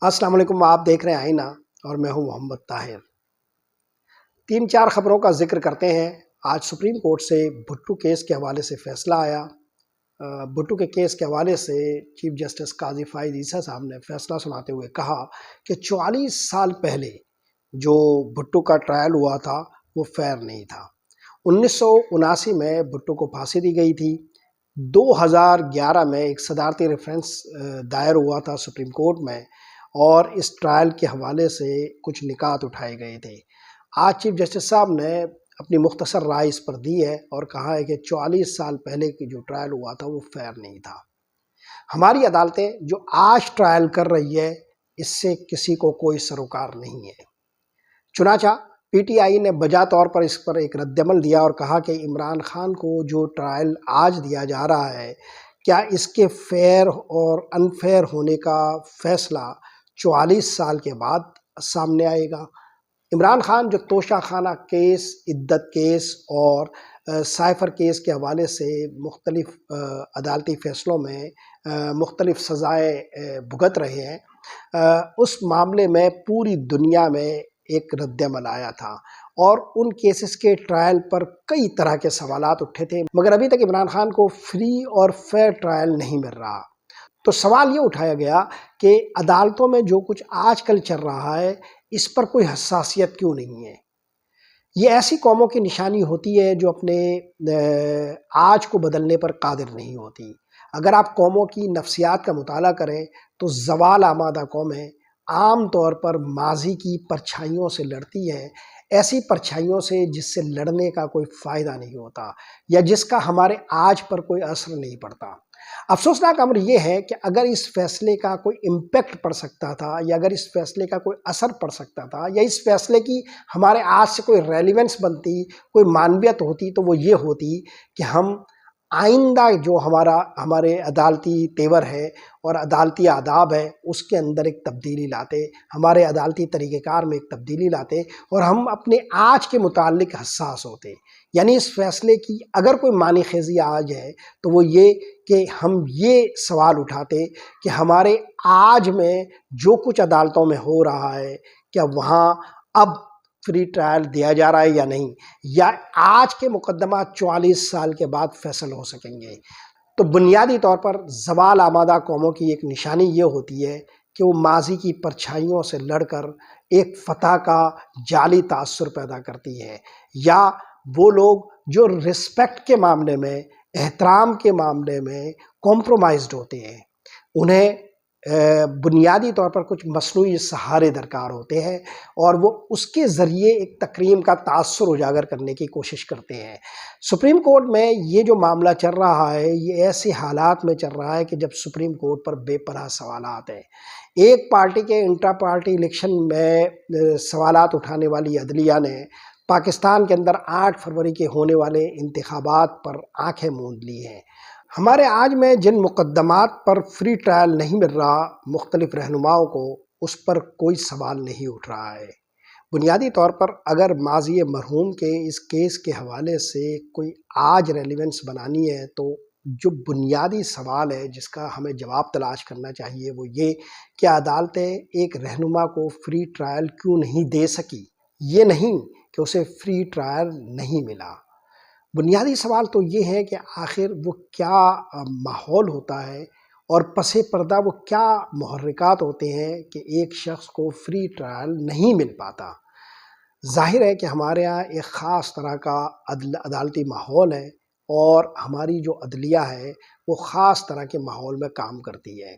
السلام علیکم، آپ دیکھ رہے ہیں آئینہ اور میں ہوں محمد طاہر۔ 3-4 خبروں کا ذکر کرتے ہیں۔ آج سپریم کورٹ سے بھٹو کیس کے حوالے سے فیصلہ آیا۔ بھٹو کے کیس کے حوالے سے چیف جسٹس قاضی فائز عیسیٰ صاحب نے فیصلہ سناتے ہوئے کہا کہ 44 سال پہلے جو بھٹو کا ٹرائل ہوا تھا وہ فیئر نہیں تھا۔ 1979 میں بھٹو کو پھانسی دی گئی تھی۔ 2011 میں ایک صدارتی ریفرنس دائر ہوا تھا سپریم کورٹ میں اور اس ٹرائل کے حوالے سے کچھ نکات اٹھائے گئے تھے۔ آج چیف جسٹس صاحب نے اپنی مختصر رائے اس پر دی ہے اور کہا ہے کہ 44 سال پہلے کی جو ٹرائل ہوا تھا وہ فیئر نہیں تھا۔ ہماری عدالتیں جو آج ٹرائل کر رہی ہے اس سے کسی کو کوئی سروکار نہیں ہے۔ چنانچہ پی ٹی آئی نے بجا طور پر اس پر ایک رد عمل دیا اور کہا کہ عمران خان کو جو ٹرائل آج دیا جا رہا ہے کیا اس کے فیئر اور انفیئر ہونے کا فیصلہ 44 سال کے بعد سامنے آئے گا۔ عمران خان جو توشہ خانہ کیس، عدت کیس اور سائفر کیس کے حوالے سے مختلف عدالتی فیصلوں میں مختلف سزائیں بھگت رہے ہیں، اس معاملے میں پوری دنیا میں ایک رد عمل آیا تھا اور ان کیسز کے ٹرائل پر کئی طرح کے سوالات اٹھے تھے، مگر ابھی تک عمران خان کو فری اور فیئر ٹرائل نہیں مل رہا۔ تو سوال یہ اٹھایا گیا کہ عدالتوں میں جو کچھ آج کل چل رہا ہے اس پر کوئی حساسیت کیوں نہیں ہے؟ یہ ایسی قوموں کی نشانی ہوتی ہے جو اپنے آج کو بدلنے پر قادر نہیں ہوتی۔ اگر آپ قوموں کی نفسیات کا مطالعہ کریں تو زوال آمادہ قومیں عام طور پر ماضی کی پرچھائیوں سے لڑتی ہیں، ایسی پرچھائیوں سے جس سے لڑنے کا کوئی فائدہ نہیں ہوتا یا جس کا ہمارے آج پر کوئی اثر نہیں پڑتا۔ افسوسناک امر یہ ہے کہ اگر اس فیصلے کا کوئی امپیکٹ پڑ سکتا تھا یا اگر اس فیصلے کا کوئی اثر پڑ سکتا تھا یا اس فیصلے کی ہمارے آج سے کوئی ریلیونس بنتی، کوئی معنویت ہوتی تو وہ یہ ہوتی کہ ہم آئندہ جو ہمارے عدالتی تیور ہے اور عدالتی آداب ہے اس کے اندر ایک تبدیلی لاتے، ہمارے عدالتی طریقہ کار میں ایک تبدیلی لاتے اور ہم اپنے آج کے متعلق حساس ہوتے۔ یعنی اس فیصلے کی اگر کوئی معنی خیزی آج ہے تو وہ یہ کہ ہم یہ سوال اٹھاتے کہ ہمارے آج میں جو کچھ عدالتوں میں ہو رہا ہے کیا وہاں اب فری ٹرائل دیا جا رہا ہے یا نہیں، یا آج کے مقدمات 44 سال کے بعد فیصل ہو سکیں گے۔ تو بنیادی طور پر زوال آمادہ قوموں کی ایک نشانی یہ ہوتی ہے کہ وہ ماضی کی پرچھائیوں سے لڑ کر ایک فتح کا جعلی تاثر پیدا کرتی ہے، یا وہ لوگ جو رسپیکٹ کے معاملے میں، احترام کے معاملے میں کمپرومائزڈ ہوتے ہیں، انہیں بنیادی طور پر کچھ مصنوعی سہارے درکار ہوتے ہیں اور وہ اس کے ذریعے ایک تکریم کا تاثر اجاگر کرنے کی کوشش کرتے ہیں۔ سپریم کورٹ میں یہ جو معاملہ چل رہا ہے یہ ایسے حالات میں چل رہا ہے کہ جب سپریم کورٹ پر بے پناہ سوالات ہیں۔ ایک پارٹی کے انٹرا پارٹی الیکشن میں سوالات اٹھانے والی عدلیہ نے پاکستان کے اندر 8 فروری کے ہونے والے انتخابات پر آنکھیں موند لی ہیں۔ ہمارے آج میں جن مقدمات پر فری ٹرائل نہیں مل رہا مختلف رہنماؤں کو، اس پر کوئی سوال نہیں اٹھ رہا ہے۔ بنیادی طور پر اگر ماضی مرحوم کے اس کیس کے حوالے سے کوئی آج ریلیونس بنانی ہے تو جو بنیادی سوال ہے جس کا ہمیں جواب تلاش کرنا چاہیے وہ یہ کہ عدالتیں ایک رہنما کو فری ٹرائل کیوں نہیں دے سکی، یہ نہیں کہ اسے فری ٹرائل نہیں ملا۔ بنیادی سوال تو یہ ہے کہ آخر وہ کیا ماحول ہوتا ہے اور پس پردہ وہ کیا محرکات ہوتے ہیں کہ ایک شخص کو فری ٹرائل نہیں مل پاتا۔ ظاہر ہے کہ ہمارے ہاں ایک خاص طرح کا عدالتی ماحول ہے اور ہماری جو عدلیہ ہے وہ خاص طرح کے ماحول میں کام کرتی ہے۔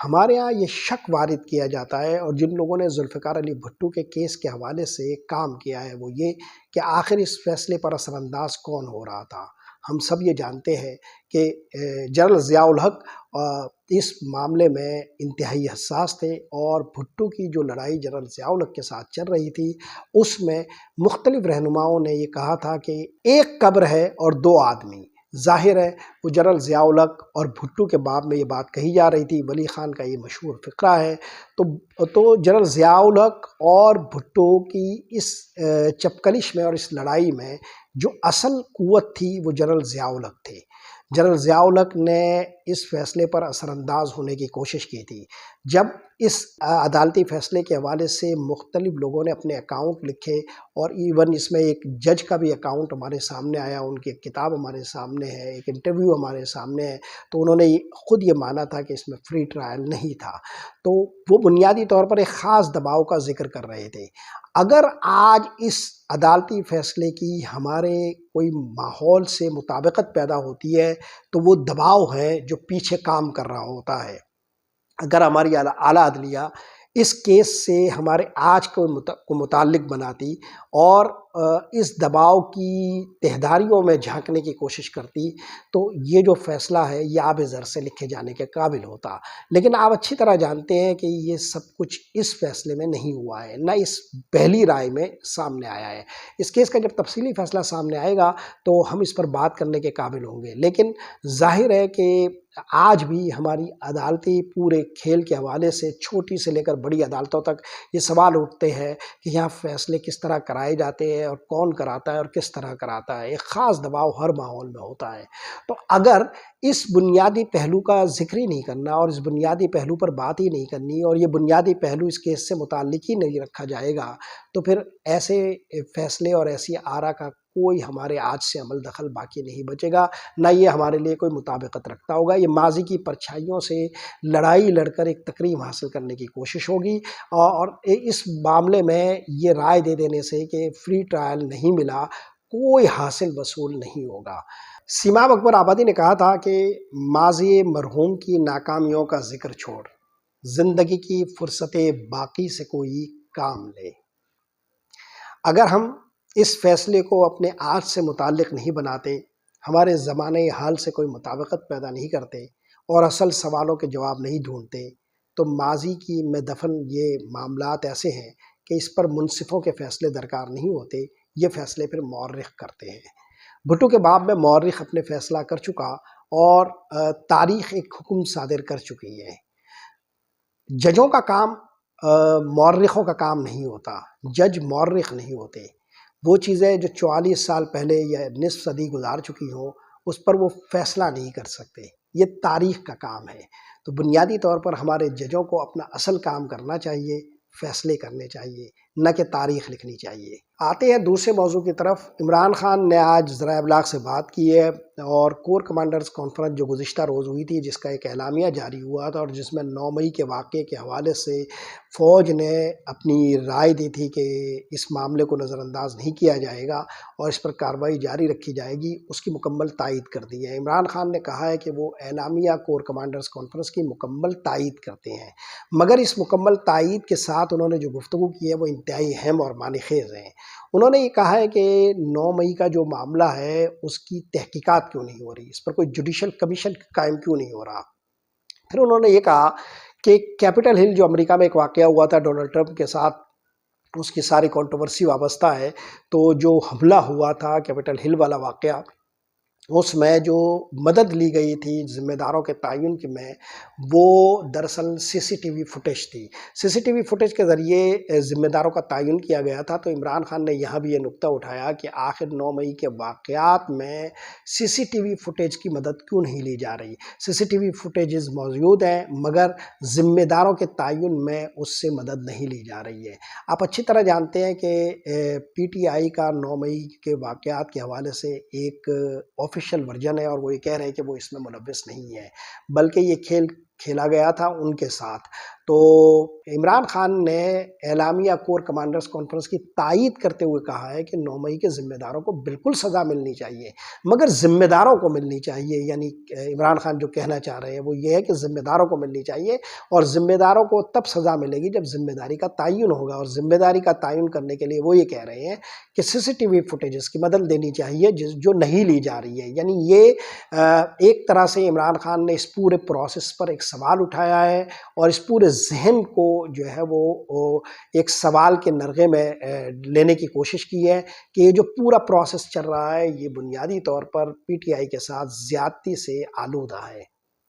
ہمارے ہاں یہ شک وارد کیا جاتا ہے اور جن لوگوں نے ذوالفقار علی بھٹو کے کیس کے حوالے سے کام کیا ہے وہ یہ کہ آخر اس فیصلے پر اثر انداز کون ہو رہا تھا۔ ہم سب یہ جانتے ہیں کہ جنرل ضیاء الحق اس معاملے میں انتہائی حساس تھے اور بھٹو کی جو لڑائی جنرل ضیاء الحق کے ساتھ چل رہی تھی اس میں مختلف رہنماؤں نے یہ کہا تھا کہ ایک قبر ہے اور 2 آدمی۔ ظاہر ہے وہ جنرل ضیاء الحق اور بھٹو کے باب میں یہ بات کہی جا رہی تھی، ولی خان کا یہ مشہور فقرہ ہے۔ تو جنرل ضیاء الحق اور بھٹو کی اس چپکلش میں اور اس لڑائی میں جو اصل قوت تھی وہ جنرل ضیاء الحق تھے۔ جنرل ضیاء الحق نے اس فیصلے پر اثر انداز ہونے کی کوشش کی تھی۔ جب اس عدالتی فیصلے کے حوالے سے مختلف لوگوں نے اپنے اکاؤنٹ لکھے اور ایون اس میں ایک جج کا بھی اکاؤنٹ ہمارے سامنے آیا، ان کی ایک کتاب ہمارے سامنے ہے، ایک انٹرویو ہمارے سامنے ہے، تو انہوں نے خود یہ مانا تھا کہ اس میں فری ٹرائل نہیں تھا۔ تو وہ بنیادی طور پر ایک خاص دباؤ کا ذکر کر رہے تھے۔ اگر آج اس عدالتی فیصلے کی ہمارے کوئی ماحول سے مطابقت پیدا ہوتی ہے تو وہ دباؤ ہے جو پیچھے کام کر رہا ہوتا ہے۔ اگر ہماری اعلیٰ عدلیہ اس کیس سے ہمارے آج کو متعلق بناتی اور اس دباؤ کی تہداریوں میں جھانکنے کی کوشش کرتی تو یہ جو فیصلہ ہے یہ آب زر سے لکھے جانے کے قابل ہوتا۔ لیکن آپ اچھی طرح جانتے ہیں کہ یہ سب کچھ اس فیصلے میں نہیں ہوا ہے، نہ اس پہلی رائے میں سامنے آیا ہے۔ اس کیس کا جب تفصیلی فیصلہ سامنے آئے گا تو ہم اس پر بات کرنے کے قابل ہوں گے، لیکن ظاہر ہے کہ آج بھی ہماری عدالتی پورے کھیل کے حوالے سے چھوٹی سے لے کر بڑی عدالتوں تک یہ سوال اٹھتے ہیں کہ یہاں فیصلے کس طرح کرائے جاتے ہیں اور کون کراتا ہے اور کس طرح کراتا ہے۔ ایک خاص دباؤ ہر ماحول میں ہوتا ہے۔ تو اگر اس بنیادی پہلو کا ذکر ہی نہیں کرنا اور اس بنیادی پہلو پر بات ہی نہیں کرنی اور یہ بنیادی پہلو اس کیس سے متعلق ہی نہیں رکھا جائے گا تو پھر ایسے فیصلے اور ایسی آرا کا کوئی ہمارے آج سے عمل دخل باقی نہیں بچے گا، نہ یہ ہمارے لیے کوئی مطابقت رکھتا ہوگا۔ یہ ماضی کی پرچھائیوں سے لڑائی لڑ کر ایک تکریم حاصل کرنے کی کوشش ہوگی اور اس معاملے میں یہ رائے دے دینے سے کہ فری ٹرائل نہیں ملا کوئی حاصل وصول نہیں ہوگا۔ سیماب اکبر آبادی نے کہا تھا کہ ماضی مرحوم کی ناکامیوں کا ذکر چھوڑ، زندگی کی فرصت باقی سے کوئی کام لے۔ اگر ہم اس فیصلے کو اپنے آج سے متعلق نہیں بناتے، ہمارے زمانہ حال سے کوئی مطابقت پیدا نہیں کرتے اور اصل سوالوں کے جواب نہیں ڈھونڈتے تو ماضی کی میں دفن یہ معاملات ایسے ہیں کہ اس پر منصفوں کے فیصلے درکار نہیں ہوتے، یہ فیصلے پھر مورخ کرتے ہیں۔ بھٹو کے باب میں مورخ اپنے فیصلہ کر چکا اور تاریخ ایک حکم صادر کر چکی ہے۔ ججوں کا کام مورخوں کا کام نہیں ہوتا، جج مورخ نہیں ہوتے۔ وہ چیزیں جو 44 سال پہلے یا نصف صدی گزار چکی ہوں اس پر وہ فیصلہ نہیں کر سکتے، یہ تاریخ کا کام ہے۔ تو بنیادی طور پر ہمارے ججوں کو اپنا اصل کام کرنا چاہیے، فیصلے کرنے چاہیے، نہ کہ تاریخ لکھنی چاہیے۔ آتے ہیں دوسرے موضوع کی طرف۔ عمران خان نے آج ذرائع ابلاغ سے بات کی ہے اور کور کمانڈرز کانفرنس جو گزشتہ روز ہوئی تھی جس کا ایک اعلامیہ جاری ہوا تھا اور جس میں 9 مئی کے واقعے کے حوالے سے فوج نے اپنی رائے دی تھی کہ اس معاملے کو نظر انداز نہیں کیا جائے گا اور اس پر کارروائی جاری رکھی جائے گی، اس کی مکمل تائید کر دی ہے۔ عمران خان نے کہا ہے کہ وہ اعلامیہ کور کمانڈرز کانفرنس کی مکمل تائید کرتے ہیں، مگر اس مکمل تائید کے ساتھ انہوں نے جو گفتگو کی ہے وہ انتہائی اہم اور معنی خیز ہیں۔ انہوں نے یہ کہا ہے کہ 9 مئی کا جو معاملہ ہے اس کی تحقیقات کیوں نہیں ہو رہی، اس پر کوئی جوڈیشل کمیشن قائم کیوں نہیں ہو رہا۔ پھر انہوں نے یہ کہا کہ کیپٹل ہل جو امریکہ میں ایک واقعہ ہوا تھا ڈونلڈ ٹرمپ کے ساتھ، اس کی ساری کنٹروورسی وابستہ ہے، تو جو حملہ ہوا تھا کیپٹل ہل والا واقعہ، اس میں جو مدد لی گئی تھی ذمہ داروں کے تعین کی میں وہ دراصل سی سی ٹی وی فوٹیج تھی۔ سی سی ٹی وی فوٹیج کے ذریعے ذمہ داروں کا تعین کیا گیا تھا۔ تو عمران خان نے یہاں بھی یہ نقطہ اٹھایا کہ آخر 9 مئی کے واقعات میں سی سی ٹی وی فوٹیج کی مدد کیوں نہیں لی جا رہی۔ سی سی ٹی وی فوٹیجز موجود ہیں مگر ذمہ داروں کے تعین میں اس سے مدد نہیں لی جا رہی ہے۔ آپ اچھی طرح جانتے ہیں کہ پی ٹی آئی کا 9 مئی کے واقعات کے حوالے سے ایک آفیشیل ورژن ہے اور وہ یہ کہہ رہے ہیں کہ وہ اس میں ملوث نہیں ہے بلکہ یہ کھیل کھیلا گیا تھا ان کے ساتھ۔ تو عمران خان نے اعلامیہ کور کمانڈرز کانفرنس کی تائید کرتے ہوئے کہا ہے کہ 9 مئی کے ذمہ داروں کو بالکل سزا ملنی چاہیے، مگر ذمہ داروں کو ملنی چاہیے، یعنی عمران خان جو کہنا چاہ رہے ہیں وہ یہ ہے کہ ذمہ داروں کو ملنی چاہیے اور ذمہ داروں کو تب سزا ملے گی جب ذمہ داری کا تعین ہوگا، اور ذمہ داری کا تعین کرنے کے لیے وہ یہ کہہ رہے ہیں کہ سی سی ٹی وی فوٹیجز کی مدد لینی چاہیے جو نہیں لی جا رہی ہے۔ یعنی یہ ایک طرح سے عمران خان نے اس پورے پروسیس پر ایک سوال اٹھایا ہے اور اس پورے ذہن کو جو ہے وہ ایک سوال کے نرغے میں لینے کی کوشش کی ہے کہ یہ جو پورا پروسیس چل رہا ہے یہ بنیادی طور پر پی ٹی آئی کے ساتھ زیادتی سے آلودہ ہے۔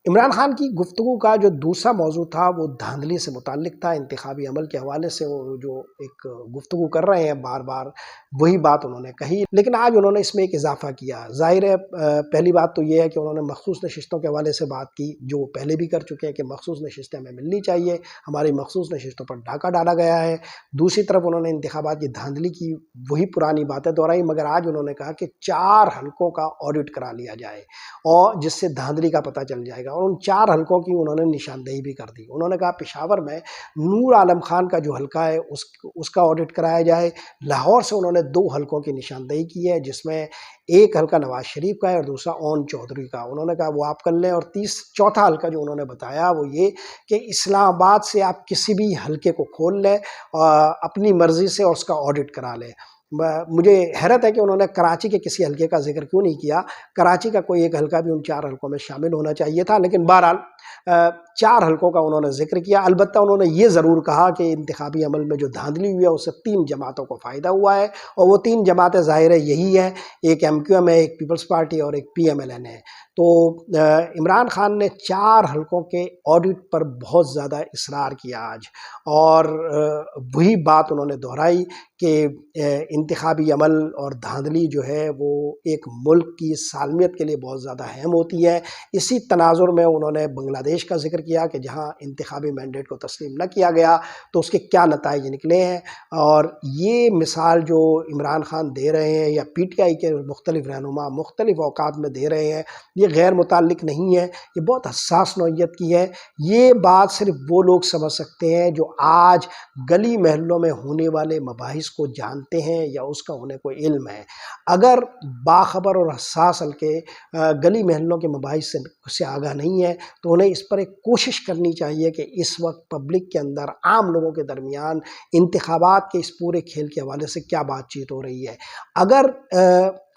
عمران خان کی گفتگو کا جو دوسرا موضوع تھا وہ دھاندلی سے متعلق تھا، انتخابی عمل کے حوالے سے وہ جو ایک گفتگو کر رہے ہیں بار بار وہی بات انہوں نے کہی، لیکن آج انہوں نے اس میں ایک اضافہ کیا۔ ظاہر ہے پہلی بات تو یہ ہے کہ انہوں نے مخصوص نشستوں کے حوالے سے بات کی، جو وہ پہلے بھی کر چکے ہیں کہ مخصوص نشستیں ہمیں ملنی چاہیے، ہماری مخصوص نشستوں پر ڈاکہ ڈالا گیا ہے۔ دوسری طرف انہوں نے انتخابات کی دھاندلی کی وہی پرانی باتیں دہرائی، مگر آج انہوں نے کہا کہ 4 حلقوں کا آڈٹ کرا لیا جائے اور جس سے دھاندلی کا پتہ چل جائے گا، اور ان 4 حلقوں کی انہوں نے نشاندہی بھی کر دی۔ انہوں نے کہا پشاور میں نور عالم خان کا جو حلقہ ہے اس کا آڈٹ کرایا جائے۔ لاہور سے انہوں نے 2 حلقوں کی نشاندہی کی ہے، جس میں ایک حلقہ نواز شریف کا ہے اور دوسرا اون چودھری کا۔ انہوں نے کہا وہ آپ کر لیں، اور چوتھا حلقہ جو انہوں نے بتایا وہ یہ کہ اسلام آباد سے آپ کسی بھی حلقے کو کھول لیں اپنی مرضی سے اور اس کا آڈٹ کرا لیں۔ مجھے حیرت ہے کہ انہوں نے کراچی کے کسی حلقے کا ذکر کیوں نہیں کیا۔ کراچی کا کوئی ایک حلقہ بھی ان 4 حلقوں میں شامل ہونا چاہیے تھا، لیکن بہرحال 4 حلقوں کا انہوں نے ذکر کیا۔ البتہ انہوں نے یہ ضرور کہا کہ انتخابی عمل میں جو دھاندلی ہوئی ہے اس سے 3 جماعتوں کو فائدہ ہوا ہے، اور وہ 3 جماعتیں ظاہر ہے یہی ہیں، ایک MQM ہے، ایک پیپلز پارٹی اور ایک PMLN ہے۔ تو عمران خان نے 4 حلقوں کے آڈٹ پر بہت زیادہ اصرار کیا آج، اور وہی بات انہوں نے دہرائی کہ انتخابی عمل اور دھاندلی جو ہے وہ ایک ملک کی سالمیت کے لیے بہت زیادہ اہم ہوتی ہے۔ اسی تناظر میں انہوں نے بنگلہ دیش کا ذکر کیا کہ جہاں انتخابی مینڈیٹ کو تسلیم نہ کیا گیا تو اس کے کیا نتائج نکلے ہیں، اور یہ مثال جو عمران خان دے رہے ہیں یا PTI کے مختلف رہنما مختلف اوقات میں دے رہے ہیں، یہ غیر متعلق نہیں ہے، یہ بہت حساس نوعیت کی ہے۔ یہ بات صرف وہ لوگ سمجھ سکتے ہیں جو آج گلی محلوں میں ہونے والے مباحث کو جانتے ہیں یا اس کا انہیں کوئی علم ہے۔ اگر باخبر اور حساس حلقے گلی محلوں کے مباحث سے آگاہ نہیں ہے تو انہیں اس پر ایک کوشش کرنی چاہیے کہ اس وقت پبلک کے اندر، عام لوگوں کے درمیان انتخابات کے اس پورے کھیل کے حوالے سے کیا بات چیت ہو رہی ہے۔ اگر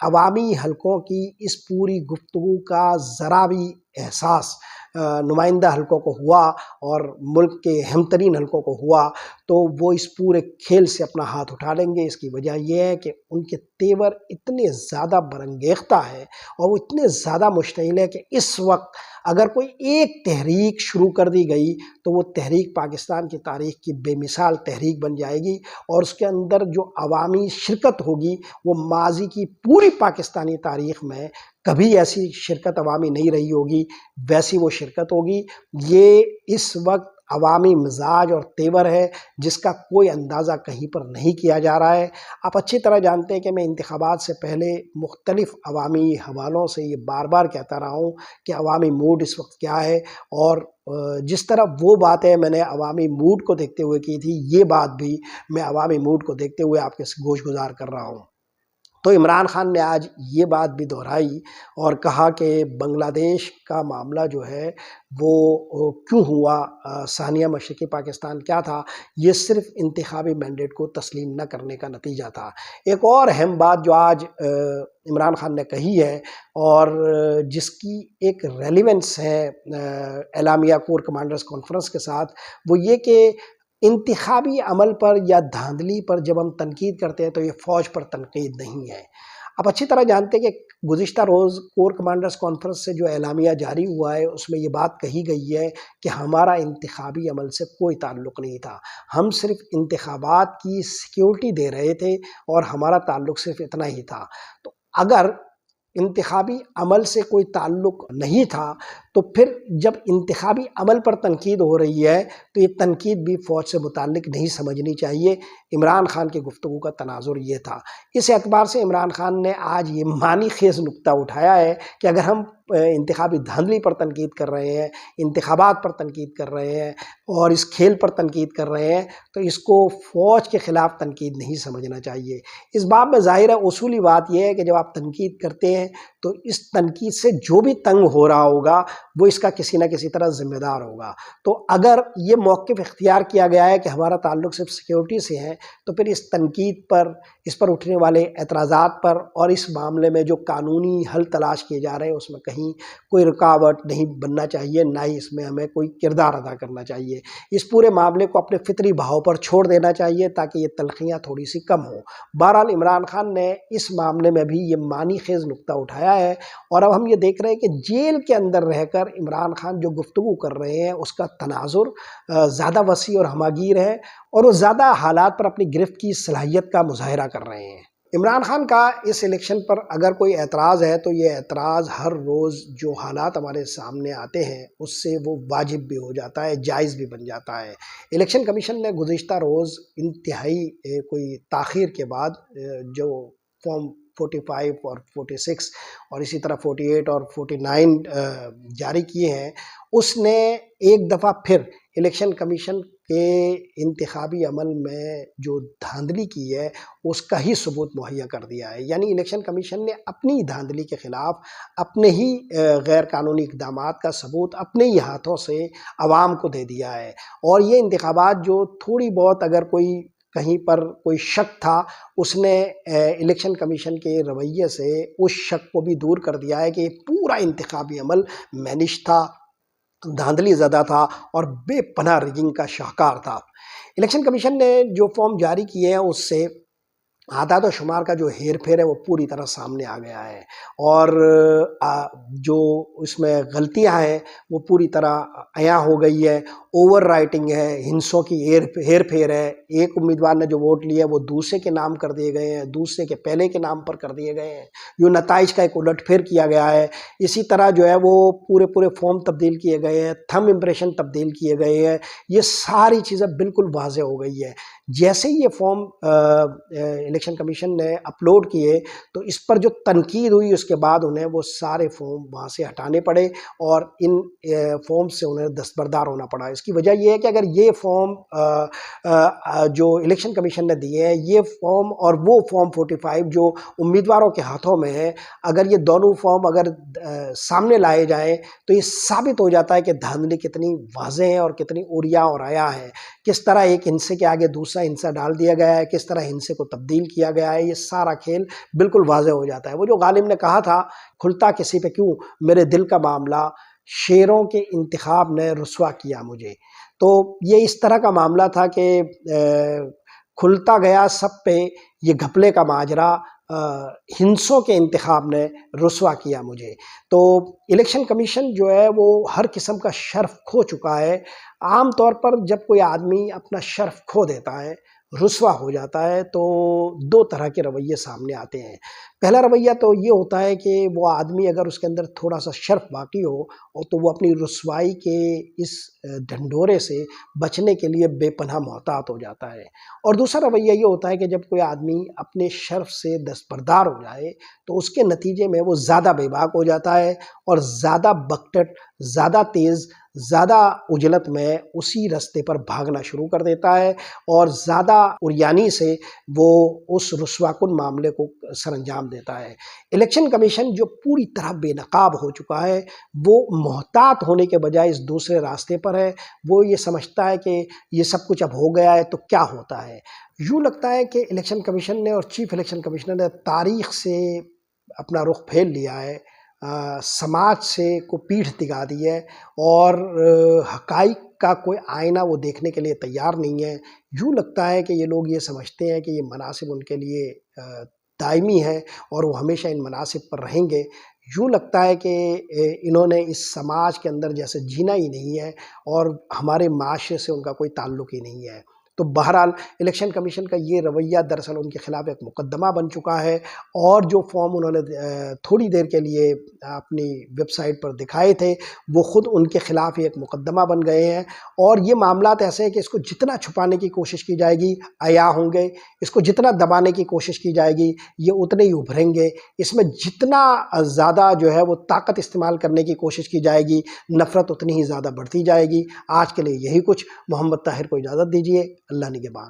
عوامی حلقوں کی اس پوری گفتگو کا ذرا بھی احساس نمائندہ حلقوں کو ہوا اور ملک کے اہم ترین حلقوں کو ہوا تو وہ اس پورے کھیل سے اپنا ہاتھ اٹھا لیں گے۔ اس کی وجہ یہ ہے کہ ان کے تیور اتنے زیادہ برانگیختہ ہے اور وہ اتنے زیادہ مشتعل ہے کہ اس وقت اگر کوئی ایک تحریک شروع کر دی گئی تو وہ تحریک پاکستان کی تاریخ کی بے مثال تحریک بن جائے گی، اور اس کے اندر جو عوامی شرکت ہوگی وہ ماضی کی پوری پاکستانی تاریخ میں کبھی ایسی شرکت عوامی نہیں رہی ہوگی، ویسی وہ شرکت ہوگی۔ یہ اس وقت عوامی مزاج اور تیور ہے جس کا کوئی اندازہ کہیں پر نہیں کیا جا رہا ہے۔ آپ اچھی طرح جانتے ہیں کہ میں انتخابات سے پہلے مختلف عوامی حوالوں سے یہ بار بار کہتا رہا ہوں کہ عوامی موڈ اس وقت کیا ہے، اور جس طرح وہ باتیں میں نے عوامی موڈ کو دیکھتے ہوئے کی تھی، یہ بات بھی میں عوامی موڈ کو دیکھتے ہوئے آپ کے گوش گزار کر رہا ہوں۔ تو عمران خان نے آج یہ بات بھی دہرائی اور کہا کہ بنگلہ دیش کا معاملہ جو ہے وہ کیوں ہوا، ثانیہ مشرقی پاکستان کیا تھا، یہ صرف انتخابی مینڈیٹ کو تسلیم نہ کرنے کا نتیجہ تھا۔ ایک اور اہم بات جو آج عمران خان نے کہی ہے اور جس کی ایک ریلیونس ہے اعلامیہ کور کمانڈرز کانفرنس کے ساتھ، وہ یہ کہ انتخابی عمل پر یا دھاندلی پر جب ہم تنقید کرتے ہیں تو یہ فوج پر تنقید نہیں ہے۔ آپ اچھی طرح جانتے ہیں کہ گزشتہ روز کور کمانڈرز کانفرنس سے جو اعلامیہ جاری ہوا ہے اس میں یہ بات کہی گئی ہے کہ ہمارا انتخابی عمل سے کوئی تعلق نہیں تھا، ہم صرف انتخابات کی سیکیورٹی دے رہے تھے اور ہمارا تعلق صرف اتنا ہی تھا۔ تو اگر انتخابی عمل سے کوئی تعلق نہیں تھا تو پھر جب انتخابی عمل پر تنقید ہو رہی ہے تو یہ تنقید بھی فوج سے متعلق نہیں سمجھنی چاہیے۔ عمران خان کی گفتگو کا تناظر یہ تھا۔ اس اعتبار سے عمران خان نے آج یہ معنی خیز نکتہ اٹھایا ہے کہ اگر ہم انتخابی دھاندلی پر تنقید کر رہے ہیں، انتخابات پر تنقید کر رہے ہیں اور اس کھیل پر تنقید کر رہے ہیں تو اس کو فوج کے خلاف تنقید نہیں سمجھنا چاہیے۔ اس باب میں ظاہر ہے اصولی بات یہ ہے کہ جب آپ تنقید کرتے ہیں تو اس تنقید سے جو بھی تنگ ہو رہا ہوگا وہ اس کا کسی نہ کسی طرح ذمہ دار ہوگا۔ تو اگر یہ موقف اختیار کیا گیا ہے کہ ہمارا تعلق صرف سیکیورٹی سے ہے تو پھر اس تنقید پر، اس پر اٹھنے والے اعتراضات پر اور اس معاملے میں جو قانونی حل تلاش کیے جا رہے ہیں اس میں کہیں کوئی رکاوٹ نہیں بننا چاہیے، نہ ہی اس میں ہمیں کوئی کردار ادا کرنا چاہیے۔ اس پورے معاملے کو اپنے فطری بہاؤ پر چھوڑ دینا چاہیے تاکہ یہ تلخیاں تھوڑی سی کم ہوں۔ بہرحال عمران خان نے اس معاملے میں بھی یہ معنی خیز نکتہ اٹھایا دکھایا ہے، اور اب ہم یہ دیکھ رہے ہیں کہ جیل کے اندر رہ کر عمران خان جو گفتگو کر رہے ہیں اس کا تناظر زیادہ وسیع اور ہماگیر ہے، اور وہ زیادہ حالات پر اپنی گرفت کی صلاحیت کا مظاہرہ کر رہے ہیں۔ عمران خان کا اس الیکشن پر اگر کوئی اعتراض ہے تو یہ اعتراض ہر روز جو حالات ہمارے سامنے آتے ہیں اس سے وہ واجب بھی ہو جاتا ہے، جائز بھی بن جاتا ہے۔ الیکشن کمیشن نے گزشتہ روز انتہائی کوئی تاخیر کے بعد جو فارم 45 اور 46 اور اسی طرح 48 اور 49 جاری کیے ہیں، اس نے ایک دفعہ پھر الیکشن کمیشن کے انتخابی عمل میں جو دھاندلی کی ہے اس کا ہی ثبوت مہیا کر دیا ہے۔ یعنی الیکشن کمیشن نے اپنی دھاندلی کے خلاف اپنے ہی غیر قانونی اقدامات کا ثبوت اپنے ہی ہاتھوں سے عوام کو دے دیا ہے، اور یہ انتخابات جو تھوڑی بہت اگر کوئی کہیں پر کوئی شک تھا، اس نے الیکشن کمیشن کے رویے سے اس شک کو بھی دور کر دیا ہے کہ یہ پورا انتخابی عمل مینج تھا، دھاندلی زدہ تھا اور بے پناہ ریگنگ کا شاہکار تھا۔ الیکشن کمیشن نے جو فارم جاری کیے ہیں اس سے اعداد و شمار کا جو ہیر پھیر ہے وہ پوری طرح سامنے آ گیا ہے، اور جو اس میں غلطیاں ہیں وہ پوری طرح عیاں ہو گئی ہے۔ اوور رائٹنگ ہے، ہنسوں کی ہیر پھیر ہے، ایک امیدوار نے جو ووٹ لیا ہے وہ دوسرے کے نام کر دیے گئے ہیں، دوسرے کے پہلے کے نام پر کر دیے گئے ہیں، جو نتائج کا ایک الٹ پھیر کیا گیا ہے۔ اسی طرح جو ہے وہ پورے فارم تبدیل کیے گئے ہیں، تھم امپریشن تبدیل کیے گئے ہیں، یہ ساری چیزیں بالکل واضح ہو گئی ہے۔ جیسے ہی یہ فارم الیکشن کمیشن نے اپلوڈ کیے تو اس پر جو تنقید ہوئی اس کے بعد انہیں وہ سارے فارم وہاں سے ہٹانے پڑے اور ان فارم سے انہیں دستبردار ہونا پڑا۔ اس کی وجہ یہ ہے کہ اگر یہ فارم جو الیکشن کمیشن نے دیے ہیں، یہ فارم اور وہ فارم 45 جو امیدواروں کے ہاتھوں میں ہے، اگر یہ دونوں فارم اگر سامنے لائے جائیں تو یہ ثابت ہو جاتا ہے کہ دھاندلی کتنی واضح ہے اور کتنی عریاں اور عیاں ہے، کس طرح ایک ہندسے کے آگے دوسرا ہندسہ ڈال دیا گیا ہے، کس طرح ہندسے کو تبدیل کیا گیا ہے، یہ سارا کھیل بالکل واضح ہو جاتا ہے۔ وہ جو غالب نے کہا تھا کھلتا کسی پہ کیوں میرے دل کا معاملہ، شیروں کے انتخاب نے رسوا کیا مجھے، تو یہ اس طرح کا معاملہ تھا کہ کھلتا گیا سب پہ یہ گھپلے کا ماجرا، ہنسوں کے انتخاب نے رسوا کیا مجھے۔ تو الیکشن کمیشن جو ہے وہ ہر قسم کا شرف کھو چکا ہے۔ عام طور پر جب کوئی آدمی اپنا شرف کھو دیتا ہے، رسوا ہو جاتا ہے، تو دو طرح کے رویے سامنے آتے ہیں۔ پہلا رویہ تو یہ ہوتا ہے کہ وہ آدمی اگر اس کے اندر تھوڑا سا شرف باقی ہو تو وہ اپنی رسوائی کے اس ڈھنڈورے سے بچنے کے لیے بے پناہ محتاط ہو جاتا ہے۔ اور دوسرا رویہ یہ ہوتا ہے کہ جب کوئی آدمی اپنے شرف سے دستبردار ہو جائے تو اس کے نتیجے میں وہ زیادہ بے باک ہو جاتا ہے اور زیادہ بکٹٹ، زیادہ تیز، زیادہ عجلت میں اسی رستے پر بھاگنا شروع کر دیتا ہے اور زیادہ عریانی سے وہ اس رسوا کن معاملے کو سر انجام دیتا ہے۔ الیکشن کمیشن جو پوری طرح بے نقاب ہو چکا ہے، وہ محتاط ہونے کے بجائے اس دوسرے راستے پر ہے۔ وہ یہ سمجھتا ہے کہ یہ سب کچھ اب ہو گیا ہے تو کیا ہوتا ہے۔ یوں لگتا ہے کہ الیکشن کمیشن نے اور چیف الیکشن کمشنر نے تاریخ سے اپنا رخ پھیر لیا ہے، سماج سے کو پیٹھ دکھا دی ہے اور حقائق کا کوئی آئینہ وہ دیکھنے کے لیے تیار نہیں ہے۔ یوں لگتا ہے کہ یہ لوگ یہ سمجھتے ہیں کہ یہ مناصب ان کے لیے دائمی ہے اور وہ ہمیشہ ان مناصب پر رہیں گے۔ یوں لگتا ہے کہ انہوں نے اس سماج کے اندر جیسے جینا ہی نہیں ہے اور ہمارے معاشرے سے ان کا کوئی تعلق ہی نہیں ہے۔ تو بہرحال الیکشن کمیشن کا یہ رویہ دراصل ان کے خلاف ایک مقدمہ بن چکا ہے، اور جو فارم انہوں نے تھوڑی دیر کے لیے اپنی ویب سائٹ پر دکھائے تھے وہ خود ان کے خلاف ہی ایک مقدمہ بن گئے ہیں۔ اور یہ معاملات ایسے ہیں کہ اس کو جتنا چھپانے کی کوشش کی جائے گی عیاں ہوں گے، اس کو جتنا دبانے کی کوشش کی جائے گی یہ اتنے ہی ابھریں گے، اس میں جتنا زیادہ جو ہے وہ طاقت استعمال کرنے کی کوشش کی جائے گی نفرت اتنی ہی زیادہ بڑھتی جائے گی۔ آج کے لیے یہی کچھ۔ محمد طاہر کو اجازت دیجیے، اللہ نگہبان۔